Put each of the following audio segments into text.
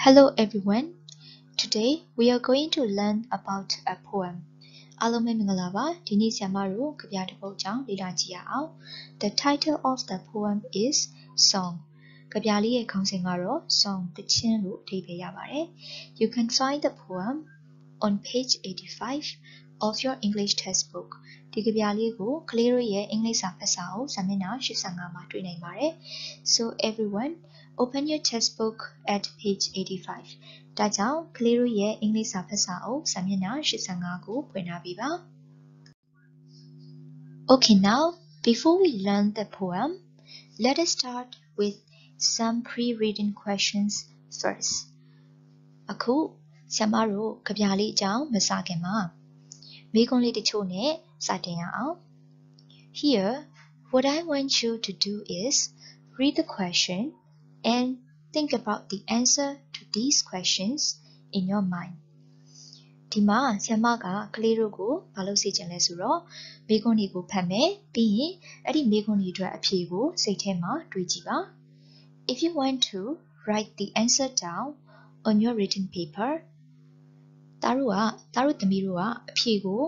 Hello everyone. Today we are going to learn about a poem.အားလုံးပဲမင်္ဂလာပါဒီနေ့ဆရာမတို့ကြပြတစ်ပုဒ်ကြောင့်လေ့လာကြည့်ရအောင် The title of the poem is Song. ကြပြလေးရဲ့ခေါင်းစဉ်ကတော့ Song သီချင်းလို့အဓိပ္ပာယ်ရပါတယ် You can find the poem on page 85 of your English textbook. ဒီကြပြလေးကိုကလေးတို့ရဲ့အင်္ဂလိပ်စာဖတ်စာအုပ်စာမျက်နှာ85မှာတွေ့နိုင်ပါတယ် So everyone open your textbook at page 85. ဒါကြောင့်ကလေးတို့ရဲ့အင်္ဂလိပ်စာဖတ်စာအုပ်စာမျက်နှာ85ကိုဖွင့်ထားပေးပါ Okay, now before we learn the poem, let us start with some pre-reading questions first. အခုဆရာမတို့ကြပြလေးအကြောင်းမစခင်မှာမေးခွန်းလေးတချို့နဲ့စတင်ရအောင် Here, what I want you to do is read the question and think about the answer to these questions in your mind. ဒီမှာဆရာမကကလေးတို့ကိုဘာလို့စေချင်လဲဆိုတော့မေးခွန်းတွေကိုဖတ်မယ်ပြီးရင်အဲ့ဒီမေးခွန်းတွေအတွက်အဖြေကိုစိတ်ထဲမှာတွေးကြည့်ပါ If you want to write the answer down on your written paper သားတို့သမီးတို့ကအဖြေကို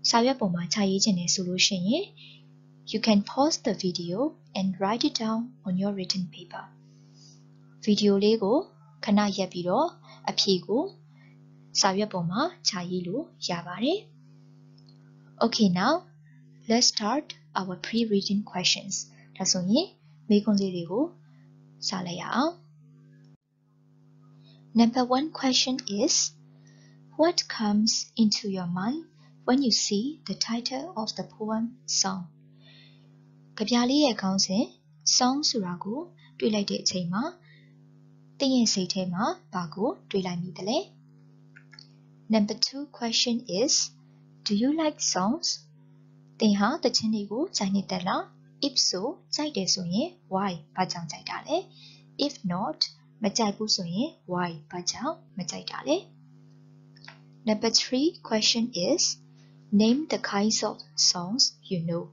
စာရွက်ပေါ်မှာခြာရေးချင်တယ်ဆိုလို့ရှိရင် You can pause the video and write it down on your written paper. ဗီဒီယိုလေးကိုခဏရပ်ပြီးတော့အဖြေကိုစာရွက်ပေါ်မှာခြာရေးလို့ရပါတယ် Okay, now let's start our pre-reading questions. ဒါဆိုရင်မေးခွန်းလေးတွေကိုစလိုက်ရအောင် Number 1 question is What comes into your mind when you see the title of the poem Song? ကြပြလေးရဲ့ခေါင်းစဉ် Song ဆိုတာကိုတွေ့လိုက်တဲ့အချိန်မှာသင်ရဲ့စိတ်ထဲမှာဘာကိုတွေးလိုက်မိသလဲ Number 2 question is Do you like songs? သင်ဟာသီချင်းတွေကိုကြိုက်နေသလား If so ကြိုက်တယ်ဆိုရင် why ဘာကြောင့်ကြိုက်တာလဲ If not မကြိုက်ဘူးဆိုရင် why ဘာကြောင့်မကြိုက်တာလဲ Number 3 question is Name the kinds of songs you know.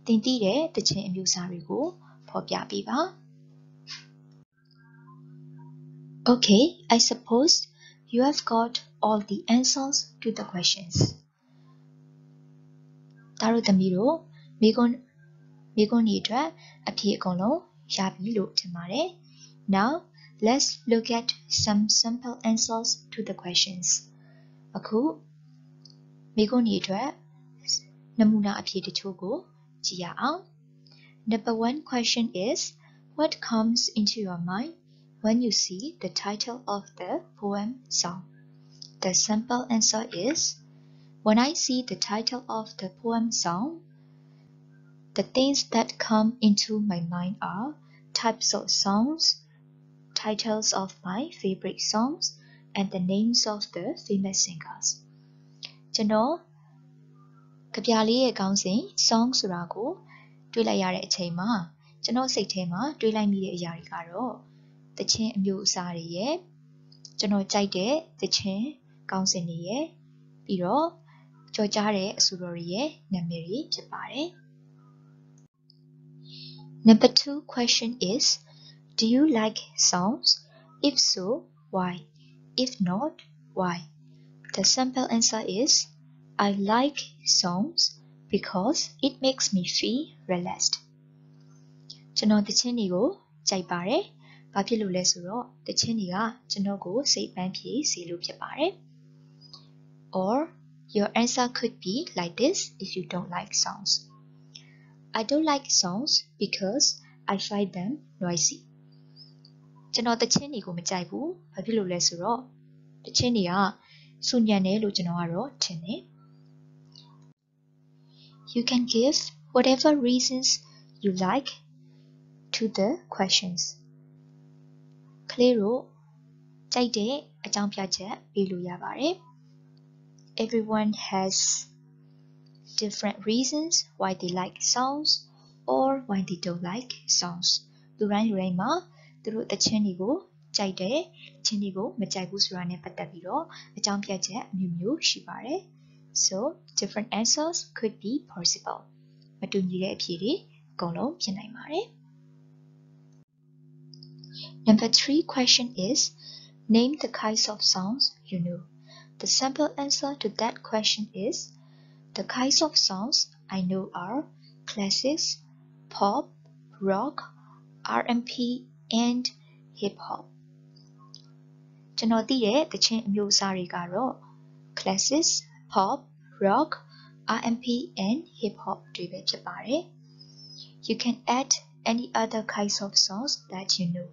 သင်သိတဲ့သီချင်းအမျိုးအစားတွေကိုဖော်ပြပေးပါ Okay, I suppose you have got all the answers to the questions. သားတို့သမီးတို့မေးခွန်းတွေအတွက်အဖြေအကုန်လုံးရပြီလို့ထင်ပါတယ် Now, let's look at some simple answers to the questions. အခုမေးခွန်းတွေအတွက်နမူနာအဖြေတချို့ကိုကြည့်ရအောင် Number 1 question is What comes into your mind when you see the title of the poem Song? The simple answer is When I see the title of the poem Song, the things that come into my mind are types of songs, titles of my favorite songs, and the names of the famous singers. ကျွန်တော်ကြပြလေးရဲ့ခေါင်းစဉ် song ဆိုတာကိုတွေးလိုက်ရတဲ့အချိန်မှာကျွန်တော်စိတ်ထဲမှာတွေးလိုက်မိတဲ့အရာတွေကတော့သီချင်းအမျိုးအစားတွေရဲ့ကျွန်တော်ကြိုက်တဲ့သီချင်းခေါင်းစဉ်တွေရဲ့ပြီးတော့ကြော်ကြားတဲ့အဆိုတော်တွေရဲ့နာမည်တွေဖြစ်ပါတယ် Number 2 question is Do you like songs? If so, why? If not, why? The simple answer is I like songs because it makes me feel relaxed. ကျွန်တော်သီချင်းတွေကိုကြိုက်ပါတယ်။ဘာဖြစ်လို့လဲဆိုတော့သီချင်းတွေကကျွန်တော်ကိုစိတ်ပန်းပြေစေလို့ဖြစ်ပါတယ်။ Or your answer could be like this if you don't like songs. I don't like songs because I find them noisy. ကျွန်တော်သီချင်းတွေကိုမကြိုက်ဘူး။ဘာဖြစ်လို့လဲဆိုတော့သီချင်းတွေကဆူညံတယ်လို့ကျွန်တော်ကတော့ထင်တယ်။ You can give whatever reasons you like to the questions. ကလေးတို့ကြိုက်တဲ့အကြောင်းပြချက်ပေးလို့ရပါတယ် Everyone has different reasons why they like songs or why they don't like songs. လူတိုင်းမှာသူတို့သီချင်းတွေကိုကြိုက်တယ်သီချင်းတွေကိုမကြိုက်ဘူးဆိုတာနဲ့ပတ်သက်ပြီးတော့အကြောင်းပြချက်အမျိုးမျိုးရှိပါတယ် So different answers could be possible. မတူညီတဲ့အဖြေတွေအကုန်လုံးဖြစ်နိုင်ပါတယ် Number 3 question is Name the kinds of songs you know. The simple answer to that question is, the kinds of songs I know are classics, pop, rock, R&B, and hip hop. ကျွန်တော်သိတဲ့သချင်းအမျိုးအစားတွေကတော့ classics, pop, rock, R&B, and hip hop တွေပဲဖြစ်ပါတယ်. You can add any other kinds of songs that you know.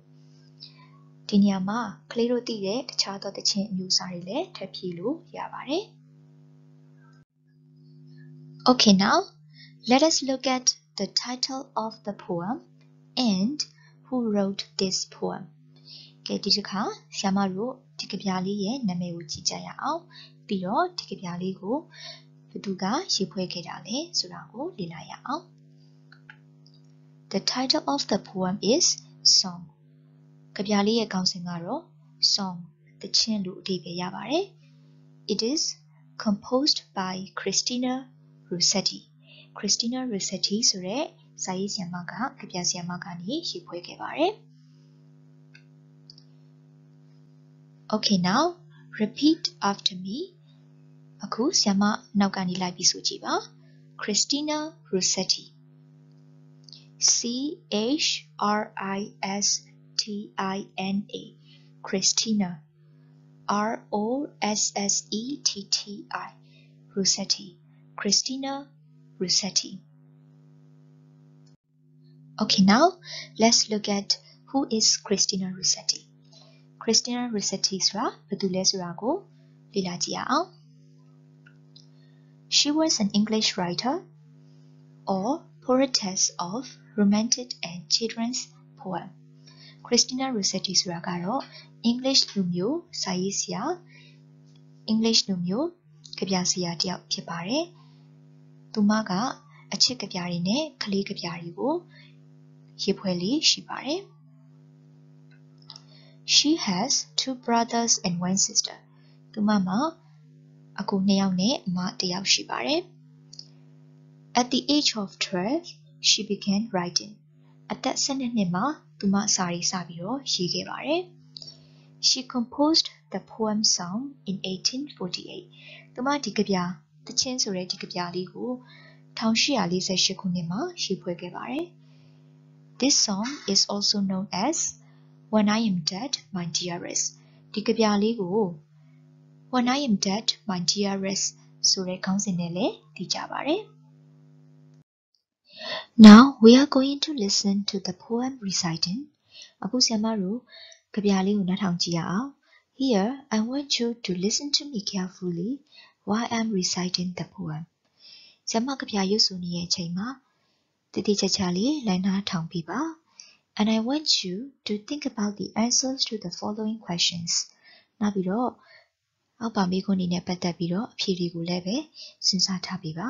ဒီနေရာမှာကလေးတို့သိတဲ့တခြားသောသချင်းအမျိုးအစားတွေလည်းထပ်ဖြည့်လို့ရပါတယ်. Okay, now let us look at the title of the poem and who wrote this poem. ကဲဒီတစ်ခါဆရာမတို့ဒီကဗျာလေးရဲ့နာမည်ကိုကြည့်ကြရအောင်. ပြီးတော့ဒီကဗျာလေးကိုဘယ်သူကရေးဖွဲ့ခဲ့တာလဲဆိုတာကိုလေ့လာရအောင်. The title of the poem is Song. ကဗျာလေးရဲ့ခေါင်းစဉ်ကတော့ Song သချင်းလို့အဓိပ္ပာယ်ရပါတယ်. It is composed by Christina Rossetti. Christina Rossetti ဆိုတဲ့စာရေးဆရာမကကဗျာဆရာမကနေရေးဖွဲ့ခဲ့ပါတယ်. Okay, now repeat after me. အခုဆရာမနောက်ကနေလိုက်ပြီးဆိုကြည့်ပါ. Christina Rossetti. C-H-R-I-S-T-I-N-A. Christina. R-O-S-S-E-T-T-I. Rossetti. Christina Rossetti. Okay, now let's look at who is Christina Rossetti. Christina Rossetti ဆိုတာဘယ်သူလဲဆိုတာကိုလေ့လာကြည့်ရအောင်. She was an English writer or poetess of romantic and children's poem. Christina Rossetti ဆိုတာကတော့ English လူမျိုးစာရေးဆရာ English လူမျိုးကဗျာဆရာတစ်ယောက်ဖြစ်ပါတယ်. သူမကအချစ်ကဗျာတွေနဲ့ကလေးကဗျာတွေကိုရေးဖွဲ့လေးရှိပါတယ်. She has 2 brothers and 1 sister. သူမမှာအကို2ယောက်နဲ့အမ1ယောက်ရှိပါတယ်. At the age of 12, she began writing. အသက်12နှစ်မှာသူမစာရေးစပြီးတော့ရေးခဲ့ပါတယ်. She composed the poem Song in 1848. သူမဒီကဗျာသချင်းဆိုတဲ့ဒီကဗျာလေးကို1848ခုနှစ်မှာရေးဖွဲ့ခဲ့ပါတယ်. This song is also known as When I am dead, my dearest. ဒီကဗျာလေးကို When I am dead, my dearest ဆိုတဲ့ခေါင်းစဉ်နဲ့လည်းသိကြပါတယ်. Now we are going to listen to the poem reciting. အခုဆရာမတို့ကဗျာလေးကိုနားထောင်ကြည့်ရအောင်. Here, I want you to listen to me carefully while I'm reciting the poem. ဆရာမကဗျာရွတ်ဆိုနေတဲ့အချိန်မှာတည်တည်ချာချာလေးလိုက်နားထောင်ပြီးပါ. And I want you to think about the answers to the following questions. နောက်ပြီးတော့အောက်ပါမေးခွန်းတွေနဲ့ပတ်သက်ပြီးတော့အဖြေတွေကိုလည်းပဲစဉ်းစားထားပြီးပါ.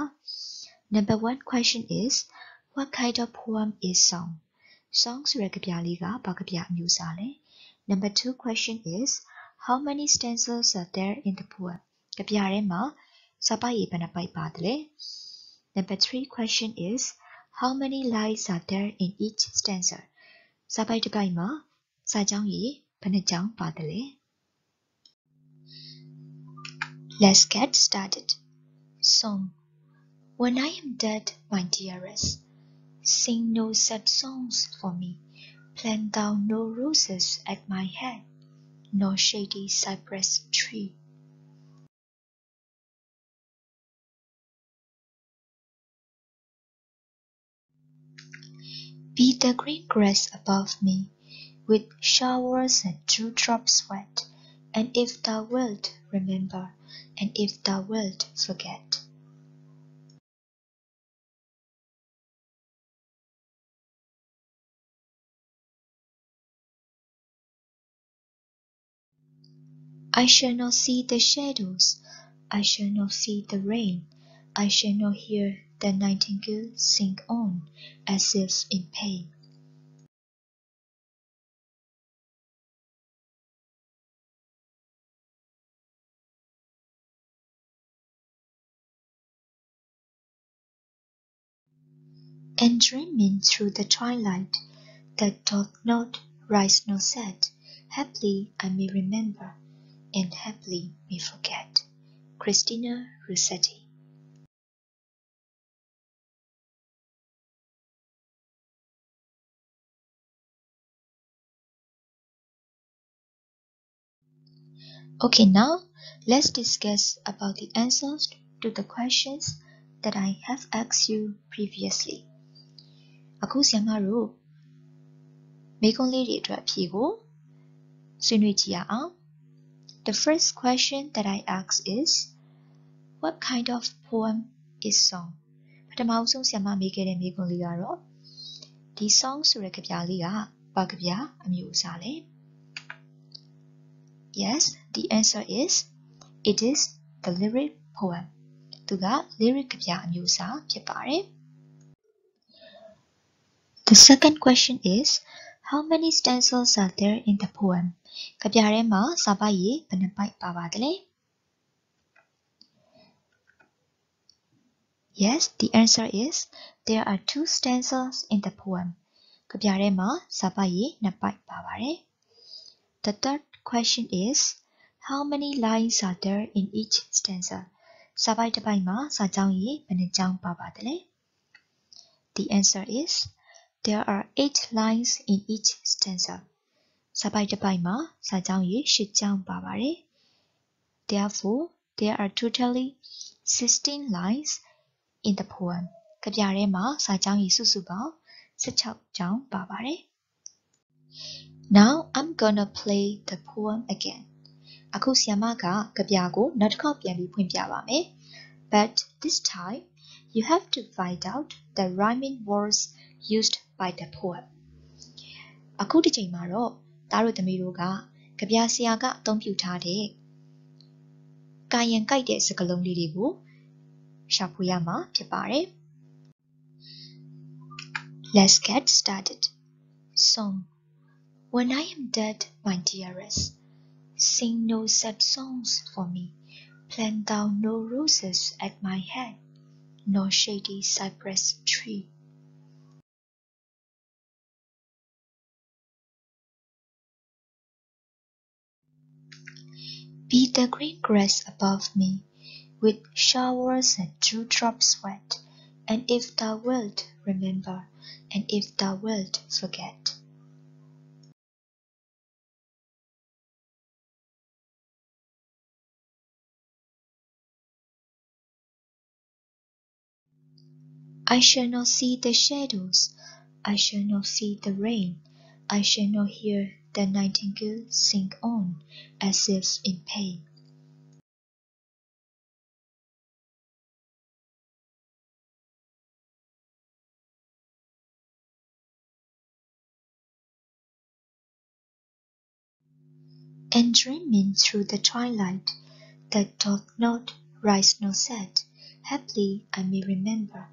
Number 1 question is, what kind of poem is song? Song ဆိုတဲ့ကဗျာလေးကဘာကဗျာအမျိုးအစားလဲ? Number 2 question is, how many stanzas are there in the poem? ကဗျာထဲမှာစာပိုက်ရေဘယ်နှပိုက်ပါသလဲ? Number 3 question is, how many lines are there in each stanza? စာပိုက်တစ်ပိုက်မှာစာကြောင်းရေဘယ်နှကြောင်းပါသလဲ? Let's get started. Song. When I am dead, my dearest, sing no sad songs for me. Plant thou no roses at my head, nor shady cypress tree. Be the green grass above me, with showers and dewdrops wet, and if thou wilt, remember, and if thou wilt, forget. I shall not see the shadows, I shall not see the rain, I shall not hear the nightingale sing on, as if in pain. And dreaming through the twilight that doth not rise nor set, Happily I may remember, and happily may forget. Christina Rossetti. Okay, now let's discuss about the answers to the questions that I have asked you previously. အခုဆရာမတို့မေးခွန်းလေးတွေအတွက်အဖြေကိုဆွေးနွေးကြည့်ရအောင် The first question that I ask is, what kind of poem is song? ပထမဆုံးဆရာမမေးခဲ့တဲ့မေးခွန်းလေးကတော့ဒီ song ဆိုတဲ့ကဗျာလေးကဘာကဗျာအမျိုးအစားလဲ Yes, the answer is, it is the lyric poem. သူက lyric ကဗျာအမျိုးအစားဖြစ်ပါတယ် The second question is, how many stanzas are there in the poem? ကဗျာထဲမှာစာပိုက်ရေဘယ်နှပိုက်ပါပါသလဲ Yes, the answer is, there are 2 stanzas in the poem. ကဗျာထဲမှာစာပိုက်ရေ2ပိုက်ပါပါတယ် The third question is, how many lines are there in each stanza? စာပိုက်တစ်ပိုက်မှာစာကြောင်းရေဘယ်နှကြောင်းပါပါသလဲ The answer is, there are 8 lines in each stanza. စာပိုက်တစ်ပိုက်မှာစာကြောင်းရေ8ကြောင်းပါပါတယ် Therefore, there are totally 16 lines in the poem. ကဗျာထဲမှာစာကြောင်းရေစုစုပေါင်း16ကြောင်းပါပါတယ် Now I'm gonna play the poem again. အခုဆရာမကကဗျာကိုနောက်တစ်ခေါက်ပြန်ပြီးဖွင့်ပြပါမယ် But this time, you have to find out the rhyming words used by the poem. အခုတစ်ချိန်မှာတော့သားတို့သမီးတို့ကကဗျာဆရာကအသုံးပြုထားတဲ့ကာယံကိုက်တဲ့စကားလုံးလေးတွေကိုရှာဖွေရမှာဖြစ်ပါတယ် Let's get started. Song. When I am dead, my dearest, sing no sad songs for me. Plant thou no roses at my head, nor shady cypress tree. Be the green grass above me, with showers and dewdrops wet, and if thou wilt remember, and if thou wilt forget. I shall not see the shadows, I shall not feel the rain, I shall not hear the nightingale sing on, as if in pain. And dreaming through the twilight, that doth not rise nor set, haply I may remember,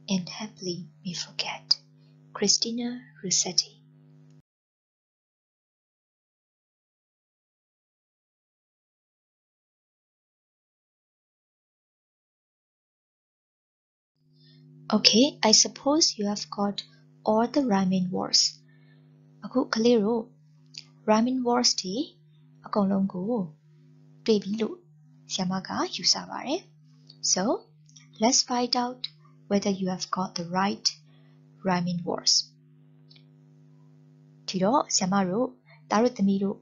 and happily may forget. Christina Rossetti. Okay, I suppose you have got all the rhyming words. အခုကလေးတို့ rhyming words တွေအကုန်လုံးကိုတွေ့ပြီလို့ဆရာမကယူဆပါတယ် So, let's find out whether you have got the right rhyming words. ဒီတော့ဆရာမတို့သားတို့သမီးတို့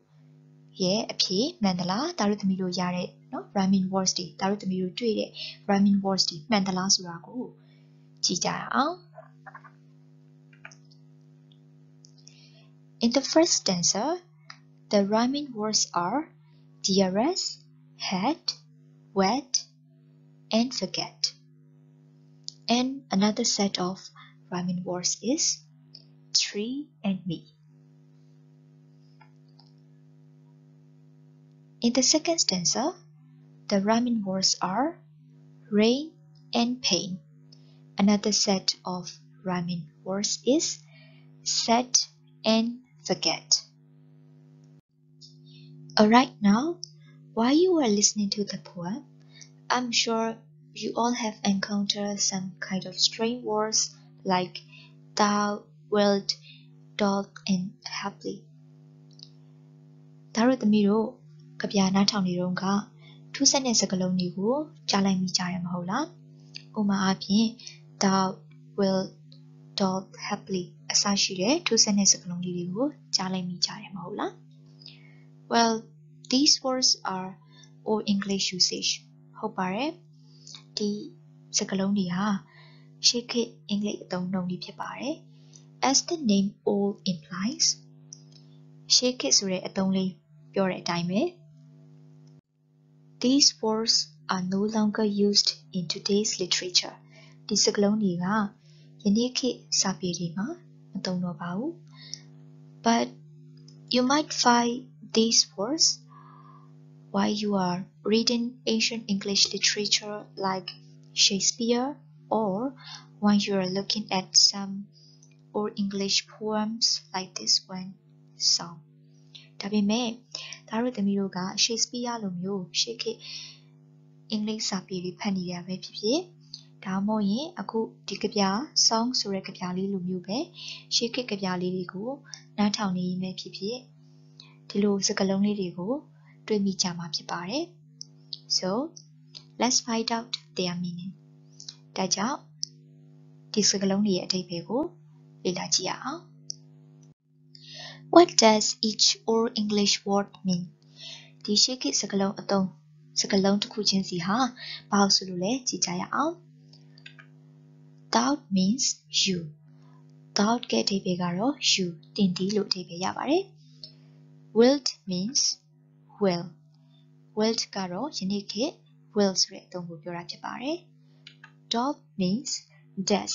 ရဲ့အဖြေမှန်သလားသားတို့သမီးတို့ရတဲ့เนาะ rhyming words တွေသားတို့သမီးတို့တွေ့တဲ့ rhyming words တွေမှန်သလားဆိုတာကိုကြည့်ကြရအောင် In the first stanza, the rhyming words are dearest, had, wet, and forget. And another set of rhyming words is tree and me. In the second stanza, the rhyming words are rain and pain. Another set of rhyming words is set and forget. Alright, now, while you are listening to the poem, I'm sure you all have encountered some kind of strange words like thou, wilt, doth, and happily. ဒါတို့သမီးတို့ကြပြနားထောင်နေတော့ကထူးဆန်းတဲ့စကားလုံးတွေကိုကြားလိုက်မိကြရမဟုတ်လားဥပမာအားဖြင့် thou will dot happily အစရှိတဲ့ထူးဆန်းတဲ့စကားလုံးလေးတွေကိုကြားလိုက်မိကြရမဟုတ်လား Well these words are old English usage ဟုတ်ပါတယ်ဒီစကားလုံးတွေဟာရှေးခေတ်အင်္ဂလိပ်အသုံးအနှုန်းတွေဖြစ်ပါတယ် As the name old implies ရှေးခေတ်ဆိုတဲ့အသုံးလေးပြောတဲ့အတိုင်းပဲ These words are no longer used in today's literature ဒီစကားလုံးတွေကယနေ့ခေတ်စာပေတွေမှာမသုံးတော့ပါဘူး But you might find these words while you are reading ancient English literature like Shakespeare or when you are looking at some old English poems like this one song ဒါပေမဲ့ဒါတို့သမီးတို့က Shakespeare လိုမျိုးရှေးခေတ်အင်္ဂလိပ်စာပေတွေဖတ်နေရပဲဖြစ်ဖြစ်ဒါမှမဟုတ်ရင်အခုဒီကြပြ song ဆိုတဲ့ကြပြလေးလိုမျိုးပဲရှေးခေတ်ကြပြလေးတွေကိုနားထောင်နေရင်ပဲဖြစ်ဖြစ်ဒီလိုစကားလုံးလေးတွေကိုတွေ့မိကြမှာဖြစ်ပါတယ် So let's find out their meaning ဒါကြောင့်ဒီစကားလုံးတွေရဲ့အဓိပ္ပာယ်ကိုလေ့လာကြည့်ရအောင် What does each old English word mean ဒီရှေးခေတ်စကားလုံးအသုံးစကားလုံးတစ်ခုချင်းစီဟာဘာလို့ဆိုလို့လဲကြည့်ကြရအောင် Thou means you thou ရဲ့အဓိပ္ပာယ်ကတော့ you တင်သည်လို့အဓိပ္ပာယ်ရပါတယ် Willed means will willed ကတော့ယနေ့ခေတ် will ဆိုတဲ့အသုံးကိုပြောတာဖြစ်ပါတယ် Doth means does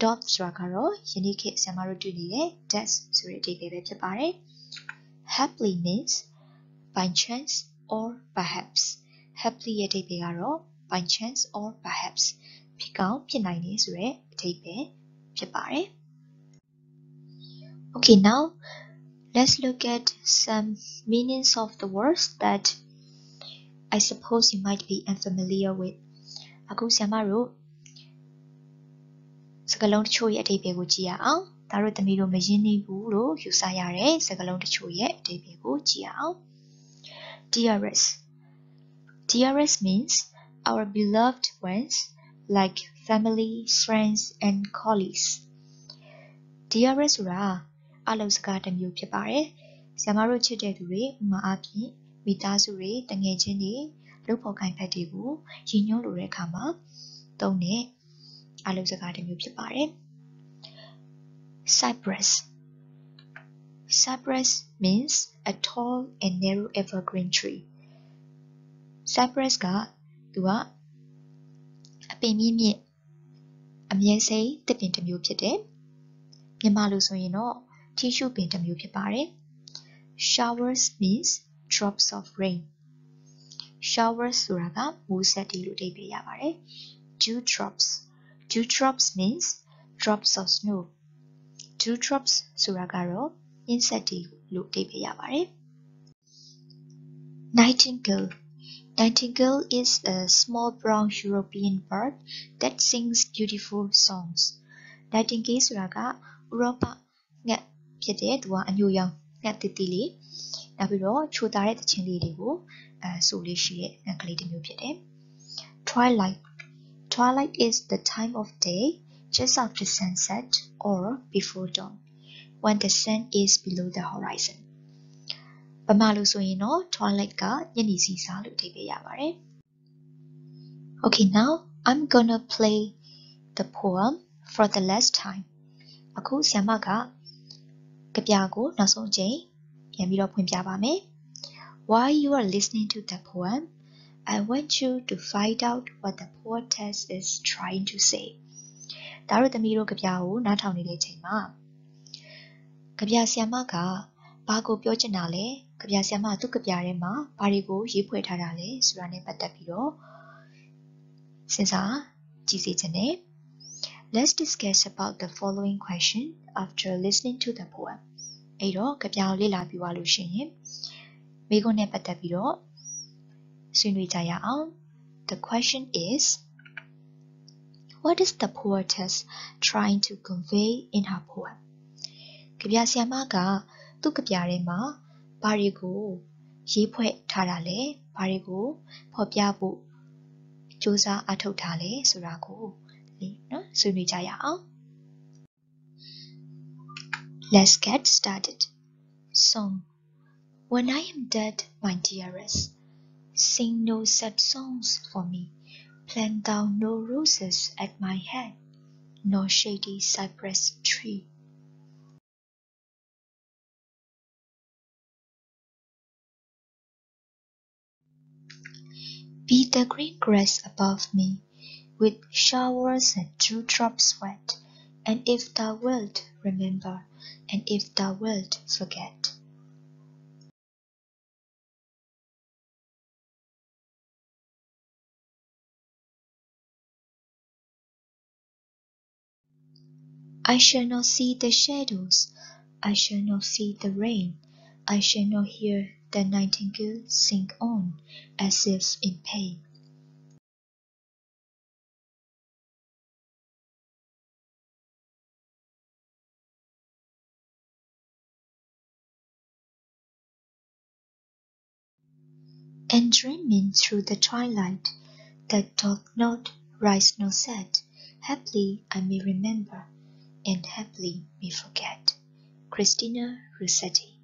doth ဆိုတာကတော့ယနေ့ခေတ်ဆရာမတို့တွေ့နေတဲ့ does ဆိုတဲ့အဓိပ္ပာယ်ပဲဖြစ်ပါတယ် Happily means by chance or perhaps happily ရဲ့အဓိပ္ပာယ်ကတော့ by chance or perhaps ဖြစ်ကောင်းဖြစ်နိုင်တယ်ဆိုတဲ့အဓိပ္ပာယ်ဖြစ်ပါတယ် Okay now let's look at some meanings of the words that I suppose you might be unfamiliar with အခုဆရာမတို့စကားလုံးတချို့ရဲ့အဓိပ္ပာယ်ကိုကြည့်ရအောင်ဒါတို့သမီးတို့မရင်းနှီးဘူးလို့ယူဆရတဲ့စကားလုံးတချို့ရဲ့အဓိပ္ပာယ်ကိုကြည့်ရအောင် Dearest means our beloved ones like family, friends and colleagues. Dearest ဆိုတာအလုံးစကားတစ်မျိုးဖြစ်ပါတယ်ဆရာမတို့ချစ်တဲ့သူတွေဥပမာအားဖြင့်မိသားစုတွေတငယ်ချင်းတွေလုပ်ဖော်ကိုင်ဖက်တွေကိုရည်ညွှန်းလိုတဲ့အခါမှာသုံးတဲ့အလုံးစကားတစ်မျိုးဖြစ်ပါတယ် Cypress means a tall and narrow evergreen tree. Cypress ကသူကအပင်မြင့်မြင့်အမြဲစိမ်းသစ်ပင်တစ်မျိုးဖြစ်တယ်မြန်မာလိုဆိုရင်တော့ထီးရှူပင်တစ်မျိုးဖြစ်ပါတယ် Showers means drops of rain. Showers ဆိုတာကမိုးဆက်တွေလို့အဓိပ္ပာယ်ရပါတယ် Dewdrops means drops of snow. Dewdrops ဆိုတာကတော့အင်းဆက်တွေလို့အဓိပ္ပာယ်ရပါတယ် Nightingale is a small brown European bird that sings beautiful songs. Nightingale ဆိုတာကဥရောပငှက်ဖြစ်တဲ့သူကအညိုရောင်ငှက်တစ်တီးလေးနောက်ပြီးတော့ချိုသားတဲ့သချင်းလေးတွေကိုဆိုလေးရှိတဲ့ငှက်ကလေးတစ်မျိုးဖြစ်တယ် Twilight is the time of day just after sunset or before dawn when the sun is below the horizon ဗမာလိုဆိုရင်တော့ Twilight ကညနေစီးစာလို့အဓိပ္ပာယ်ရပါတယ် Okay now I'm gonna play the poem for the last time အခုဆရာမကကြပြကိုနောက်ဆုံးအကြိမ်ပြန်ပြီးတော့ဖွင့်ပြပါမယ် While you are listening to the poem I want you to find out what the poetess is trying to say ဒါတို့သမီးတို့ကြပြကိုနားထောင်နေတဲ့အချိန်မှာကြပြဆရာမကဘာကိုပြောချင်တာလဲကြပြဆရာမသူ့ကြပြထဲမှာဘာတွေကိုရေးဖွဲ့ထားတာလဲဆိုတာနဲ့ပတ်သက်ပြီးတော့စဉ်းစားကြည့်စေချင်တယ် Let's discuss about the following question after listening to the poem အဲ့တော့ကြပြကိုလေ့လာပြီးသွားလို့ရှိရင်မိခွန်းနဲ့ပတ်သက်ပြီးတော့ဆွေးနွေးကြရအောင် The question is What is the poetess trying to convey in her poem ကြပြဆရာမကသူ့ကြပြထဲမှာ ဘာတွေကိုရေးဖွဲ့ထားတာလဲဘာတွေကိုဖော်ပြဖို့စူးစမ်းအထောက်ထားလဲဆိုတာကိုနော်ဆွေးနွေးကြရအောင် Let's get started. Song. When I am dead, my dearest, sing no sad songs for me. Plant thou no roses at my head, nor shady cypress tree. Be the green grass above me, with showers and dewdrops wet, and if thou wilt, remember, and if thou wilt, forget. I shall not see the shadows, I shall not feel the rain, I shall not hear the nightingale sing on, as if in pain. And dreaming through the twilight, that doth not rise nor set, haply I may remember, and haply may forget. Christina Rossetti.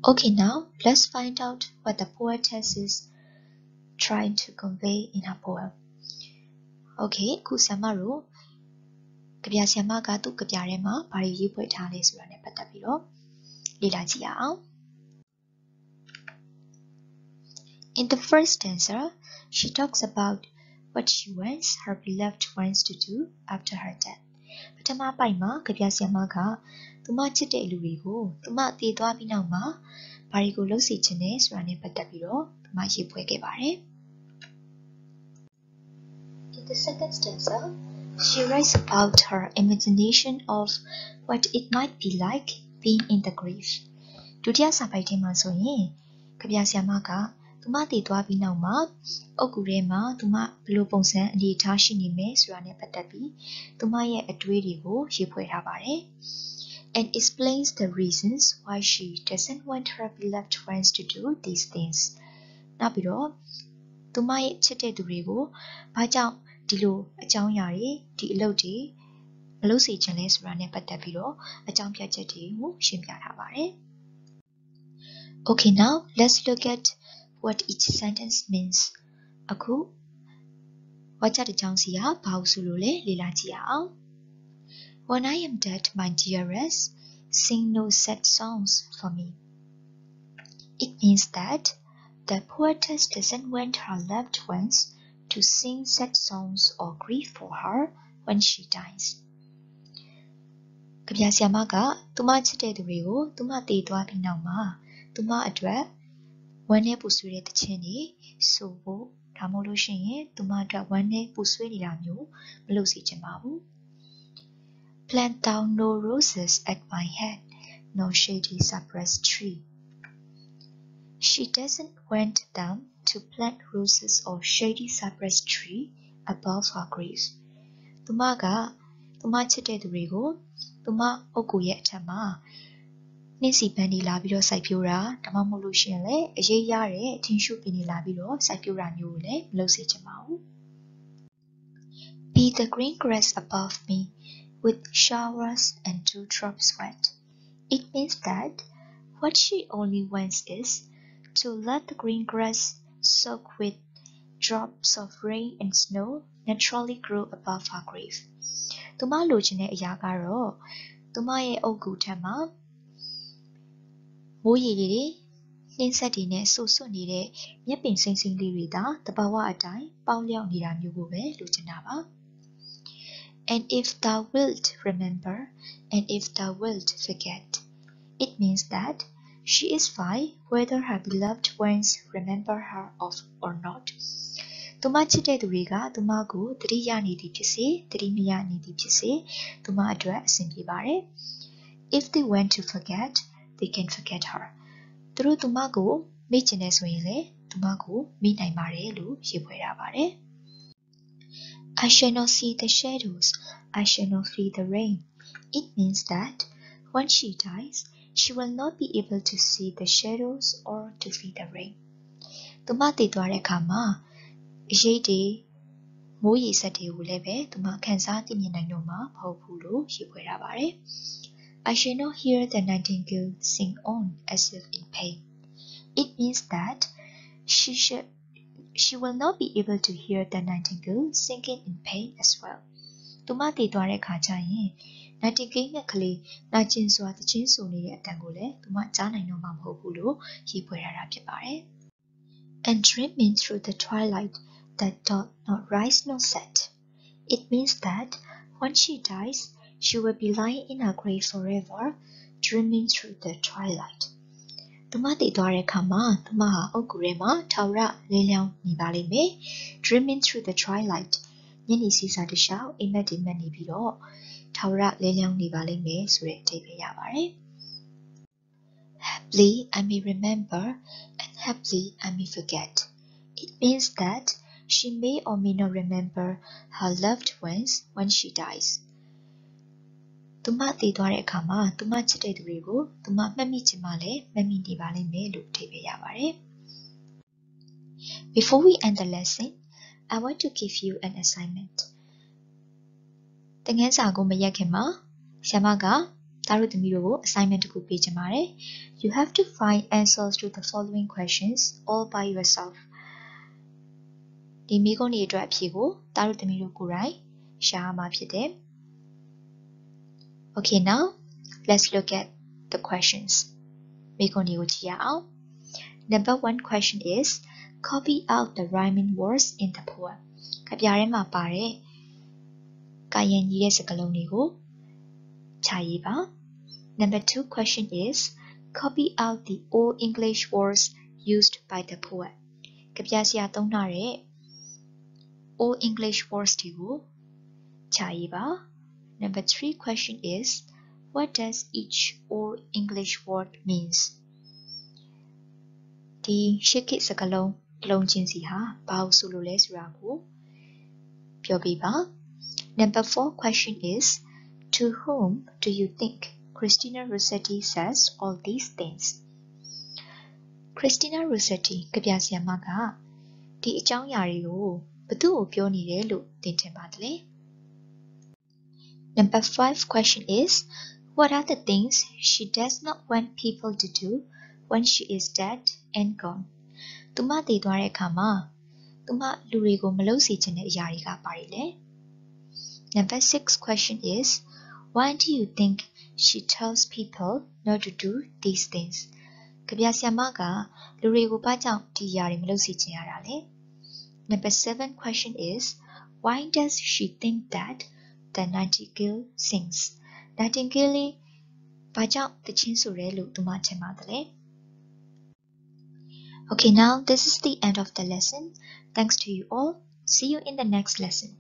Okay, now let's find out what the poetess is trying to convey in her poem. Okay, ခုဆရာမတို့ကဗျာဆရာမကသူ့ကဗျာထဲမှာဘာတွေရေးဖွဲ့ထားလဲဆိုတာနဲ့ပတ်သက်ပြီးတော့လေ့လာကြည့်ရအောင် In the first stanza, she talks about what she wants her beloved ones to do after her death. ပထမပိုင်းမှာကဗျာဆရာမကသူမချစ်တဲ့လူတွေကိုသူမတည်သွားပြီးနောက်မှာဘာတွေကိုလုပ်စီချင်လဲဆိုတာနဲ့ပတ်သက်ပြီးတော့သူမရေးဖွဲ့ခဲ့ပါတယ် In the second stanza, she writes about her imagination of what it might be like being in the grave. ဒုတိယစာပိုက်ထဲမှာဆိုရင်ကဗျာဆရာမကသူမတည်သွားပြီးနောက်မှာအုတ်ဂူထဲမှာသူမဘယ်လိုပုံစံအနေအထားရှိနေမယ်ဆိုတာနဲ့ပတ်သက်ပြီးသူမရဲ့အတွေးတွေကိုရေးဖွဲ့ထားပါတယ် and explains the reasons why she doesn't want her beloved ones to do these things. နောက်ပြီးတော့သူမရဲ့ချစ်တဲ့သူတွေကိုဘာကြောင့်ဒီလိုအကြောင်းအရာတွေဒီအလုပ်တွေမလုပ်စေချင်လဲဆိုတာနဲ့ပတ်သက်ပြီးတော့အကြောင်းပြချက်တွေကိုရှင်းပြထားပါတယ် Okay, now let's look at what each sentence means. အခုဝါကျတစ်ချောင်းစီကဘာလို့ဆိုလို့လဲလေ့လာကြည့်ရအောင် When I am dead, my dearest, sing no sad songs for me. It means that the poetess doesn't want her loved ones to sing sad songs or grieve for her when she dies. ကဗျာဆရာမကသူမချစ်တဲ့သူတွေကိုသူမတည်သွားပြီးနောက်မှာသူမအတွက်ဝမ်းနည်းပူဆွေးတဲ့တခြင်းတွေဆိုဖို့ဒါမှမဟုတ်လို့ရှိရင်သူမအတွက်ဝမ်းနည်းပူဆွေးနေတာမျိုးမလုပ်စေချင်ပါဘူး Plant thou no roses at my head, nor shady cypress tree. She doesn't want them to plant roses or shady cypress tree above her grave. သူမကသူမချစ်တဲ့သူတွေကိုသူမအုတ်ကိုရဲ့အထက်မှာနှင်းစီပန်းတွေလာပြီးတော့စိုက်ပျိုးတာဒါမှမဟုတ်လို့ရှိရင်လည်းအရေးရတဲ့ထင်းရှုပင်တွေလာပြီးတော့စိုက်ပျိုးတာမျိုးကိုလည်းမလုပ်စေချင်ပါဘူး Be the green grass above me with showers and dewdrops wet. It means that what she only wants is to let the green grass soak with drops of rain and snow naturally grow above her grave. သူမလိုချင်တဲ့အရာကတော့သူမရဲ့အုတ်ဂူထက်မှာမိုးရေတွေနှင်းဆက်တွေနဲ့ဆူဆွတ်နေတဲ့မြက်ပင်စိမ့်စိမ့်လေးတွေသာတဘာဝအတိုင်းပေါင်းလျောက်နေတာမျိုးကိုပဲလိုချင်တာပါ And if thou wilt remember, and if thou wilt forget, it means that she is fine whether her beloved ones remember her of or not. သူမချစ်တဲ့သူတွေကသူမကိုသတိရနေသည်ဖြစ်စေသတိမရနေသည်ဖြစ်စေသူမအတွက်အဆင်ပြေပါတယ် If they want to forget, they can forget her. သူတို့သူမကိုမေ့ချင်တယ်ဆိုရင်လေ သူမကိုမိနိုင်ပါတယ်လို့ရေးဖွဲ့ထားပါတယ် I shall not see the shadows, I shall not feel the rain. It means that when she dies, she will not be able to see the shadows or to feel the rain. သူမတည်သွားတဲ့အခါမှာအရေးတွေမိုးရေစက်တွေကိုလည်းပဲသူမခံစားသိမြင်နိုင်တော့မှာမဟုတ်ဘူးလို့ရေးဖွဲ့ထားပါတယ် I shall not hear the nightingale sing on as if in pain. It means that she will not be able to hear the nightingale singing in pain as well. သူမတည်သွားတဲ့အခါကျရင် nightingale နဲ့ကလေးနာကျင်စွာသချင်းဆိုနေတဲ့အတန်ကိုလည်းသူမကြားနိုင်တော့မှာမဟုတ်ဘူးလို့ရေးဖွဲ့ထားတာဖြစ်ပါတယ် And dreaming through the twilight that doth not rise nor set. It means that when she dies, she will be lying in her grave forever, dreaming through the twilight. သူမတည်သွားတဲ့အခါမှာသူမဟာအုတ်ဂူထဲမှာထာဝရလေးလျောင်းနေပါလိမ့်မယ် Dreaming through the twilight ညနေစီးစာတစ်လျှောက်အိမ်မက်တွေမက်နေပြီးတော့ထာဝရလေးလျောင်းနေပါလိမ့်မယ်ဆိုတဲ့အဓိပ္ပာယ်ရပါတယ် Happily I may remember and happily I may forget. It means that she may or may not remember her loved ones when she dies. သူမတည်သွားတဲ့အခါမှာသူမချစ်တဲ့သူတွေကိုသူမမှတ်မိချင်မှလည်းမှတ်မိနေပါလိမ့်မယ်လို့အဓိပ္ပာယ်ရပါတယ် Before we end the lesson, I want to give you an assignment. သင်ခန်းစာကိုမရက်ခင်မှာဆရာမကသားတို့သမီးတို့ကို assignment တစ်ခုပေးချင်ပါတယ် You have to find answers to the following questions all by yourself. ဒီမိကုန်းတွေအတွက်အဖြေကိုသားတို့သမီးတို့ကိုယ်တိုင်ရှာရမှာဖြစ်တယ် Okay, now let's look at the questions. မိကုန်းတွေကိုကြည့်ရအောင် Number 1 question is copy out the rhyming words in the poem. ကဗျာထဲမှာပါတဲ့ကာယံညီတဲ့စကားလုံးတွေကိုခြာရေးပါ Number 2 question is copy out the Old English words used by the poet. ကဗျာဆရာသုံးထားတဲ့ Old English words တွေကိုခြာရေးပါ Number 3 question is what does each Old English word means? ဒီရှစ်ခေတ်စကားလုံးတစ်လုံးချင်းစီဟာဘာကိုဆိုလိုလဲဆိုတာကိုပြောပြပါ Number 4 question is to whom do you think Christina Rossetti says all these things? Christina Rossetti ကဗျာဆရာမကဒီအကြောင်းအရာတွေကိုဘသူ့ကိုပြောနေတယ်လို့သင်ထင်ပါသလဲ Number 5 question is what are the things she does not want people to do when she is dead and gone? သူမတည်သွားတဲ့အခါမှာသူမလူတွေကိုမလုပ်စေချင်တဲ့အရာတွေကဘာတွေလဲ Number 6 question is why do you think she tells people not to do these things? ကဗျာဆရာမကလူတွေကိုဘာကြောင့်ဒီအရာတွေမလုပ်စေချင်ရတာလဲ Number 7 question is why does she think that the nightingale sings? Nightingale ဘာကြောင့်သချင်းဆိုတယ်လို့သူမထင်ပါသလဲ Okay, now this is the end of the lesson. Thanks to you all. See you in the next lesson.